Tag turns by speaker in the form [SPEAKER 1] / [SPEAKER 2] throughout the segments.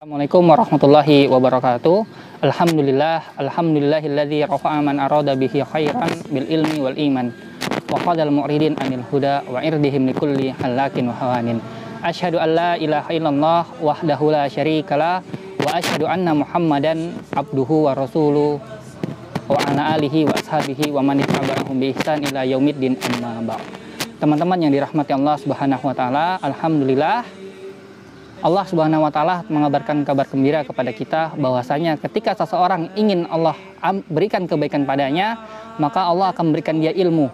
[SPEAKER 1] Assalamualaikum warahmatullahi wabarakatuh. Alhamdulillahilladzi rafa'a man arada bihi khairan bil ilmi wal iman wa qadal mu'ridin anil huda wa irdihim likulli halakin wa hawanin. Asyhadu an la ilaha illallah wahdahu la syarikalah wa asyhadu anna Muhammadan abduhu wa rasuluh wa ala alihi wa ashabihi wa man ittaba'ahum bi ihsan ila yaumiddin amma ba'd. Teman-teman yang dirahmati Allah Subhanahu wa taala, alhamdulillah Allah Subhanahu wa taala mengabarkan kabar gembira kepada kita bahwasanya ketika seseorang ingin Allah berikan kebaikan padanya, maka Allah akan memberikan dia ilmu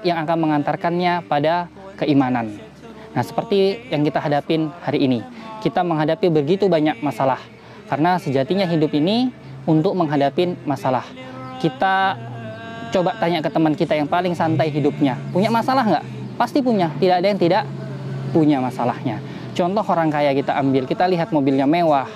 [SPEAKER 1] yang akan mengantarkannya pada keimanan. Nah, seperti yang kita hadapin hari ini, kita menghadapi begitu banyak masalah karena sejatinya hidup ini untuk menghadapi masalah. Kita coba tanya ke teman kita yang paling santai hidupnya, punya masalah nggak? Pasti punya, tidak ada yang tidak punya masalahnya. Contoh orang kaya kita ambil, kita lihat mobilnya mewah,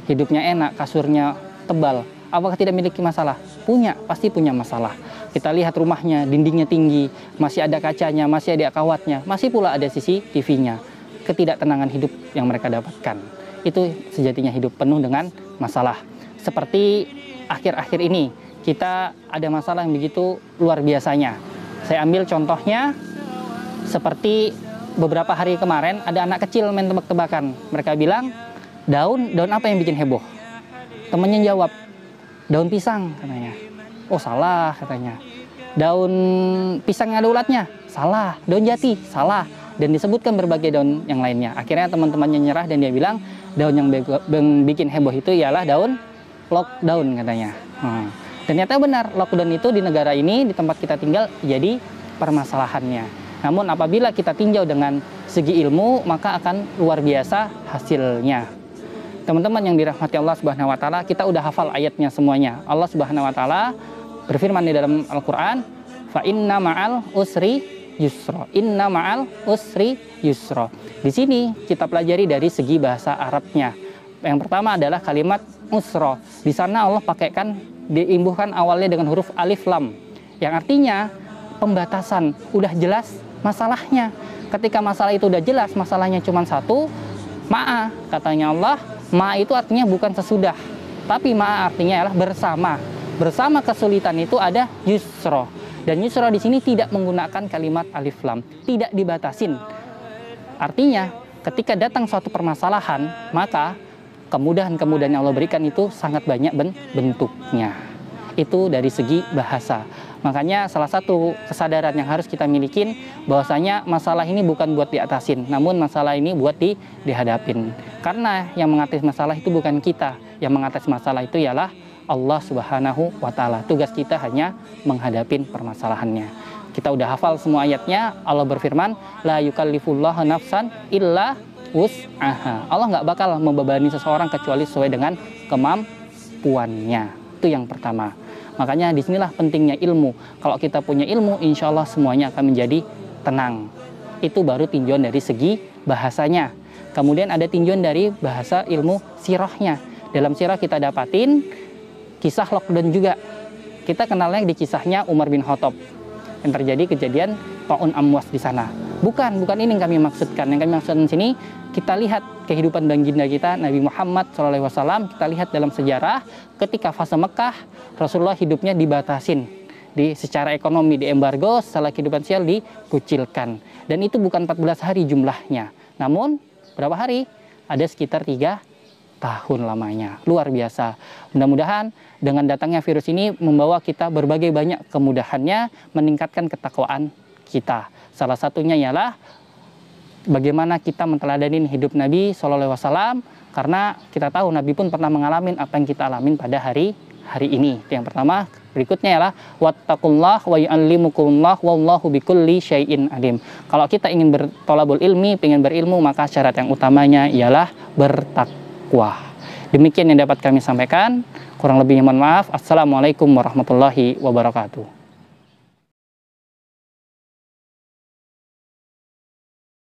[SPEAKER 1] hidupnya enak, kasurnya tebal. Apakah tidak memiliki masalah? Punya, pasti punya masalah. Kita lihat rumahnya, dindingnya tinggi, masih ada kacanya, masih ada kawatnya, masih pula ada CCTV-nya. Ketidaktenangan hidup yang mereka dapatkan. Itu sejatinya hidup penuh dengan masalah. Seperti akhir-akhir ini, kita ada masalah yang begitu luar biasanya. Saya ambil contohnya seperti beberapa hari kemarin ada anak kecil main tebak-tebakan. Mereka bilang, daun apa yang bikin heboh? Temennya jawab, daun pisang katanya. Oh salah katanya. Daun pisang yang ada ulatnya? Salah. Daun jati? Salah. Dan disebutkan berbagai daun yang lainnya. Akhirnya teman-temannya nyerah dan dia bilang, daun yang bikin heboh itu ialah daun lockdown katanya. Ternyata benar, lockdown itu di negara ini, di tempat kita tinggal, jadi permasalahannya. Namun apabila kita tinjau dengan segi ilmu, maka akan luar biasa hasilnya. Teman-teman yang dirahmati Allah Subhanahu wa taala, kita udah hafal ayatnya semuanya. Allah Subhanahu wa taala berfirman di dalam Al-Qur'an, "Fa inna ma'al usri yusra." Inna ma'al usri yusra. Di sini kita pelajari dari segi bahasa Arabnya. Yang pertama adalah kalimat usra. Di sana Allah pakaikan, diimbuhkan awalnya dengan huruf alif lam, yang artinya pembatasan, udah jelas masalahnya. Ketika masalah itu udah jelas, masalahnya cuma satu, ma'a, katanya Allah. Ma'a itu artinya bukan sesudah, tapi ma'a artinya adalah bersama. Bersama kesulitan itu ada yusra. Dan yusra di sini tidak menggunakan kalimat alif lam, tidak dibatasin. Artinya, ketika datang suatu permasalahan, maka kemudahan-kemudahan yang Allah berikan itu sangat banyak bentuknya. Itu dari segi bahasa. Makanya salah satu kesadaran yang harus kita miliki bahwasanya masalah ini bukan buat diatasin, namun masalah ini buat dihadapin. Karena yang mengatasi masalah itu bukan kita, yang mengatasi masalah itu ialah Allah Subhanahu wa taala. Tugas kita hanya menghadapi permasalahannya. Kita udah hafal semua ayatnya. Allah berfirman, la yukallifullahu nafsan illa wus'aha. Allah nggak bakal membebani seseorang kecuali sesuai dengan kemampuannya. Itu yang pertama. Makanya disinilah pentingnya ilmu. Kalau kita punya ilmu, insya Allah semuanya akan menjadi tenang. Itu baru tinjauan dari segi bahasanya. Kemudian ada tinjauan dari bahasa ilmu sirahnya. Dalam sirah kita dapatin kisah lockdown juga. Kita kenalnya di kisahnya Umar bin Khattab, yang terjadi kejadian Ta'un Amwas di sana. Bukan ini yang kami maksudkan. Yang kami maksudkan di sini, kita lihat kehidupan baginda kita Nabi Muhammad SAW. Kita lihat dalam sejarah ketika fase Mekah, Rasulullah hidupnya dibatasin, secara ekonomi diembargo, secara kehidupan sosial dikucilkan. Dan itu bukan 14 hari jumlahnya, namun berapa hari? Ada sekitar 3 tahun lamanya. Luar biasa. Mudah-mudahan dengan datangnya virus ini membawa kita berbagai banyak kemudahannya, meningkatkan ketakwaan kita. Salah satunya ialah bagaimana kita menteladanin hidup Nabi SAW, karena kita tahu Nabi pun pernah mengalami apa yang kita alamin pada hari ini. Itu yang pertama. Berikutnya ialah wattaqullah wa yu'allimukumullah wallahu bikulli syai'in alim. Kalau kita ingin bertolabul ilmi, ingin berilmu, maka syarat yang utamanya ialah bertakwa. Demikian yang dapat kami sampaikan. Kurang lebihnya mohon maaf. Assalamualaikum warahmatullahi wabarakatuh.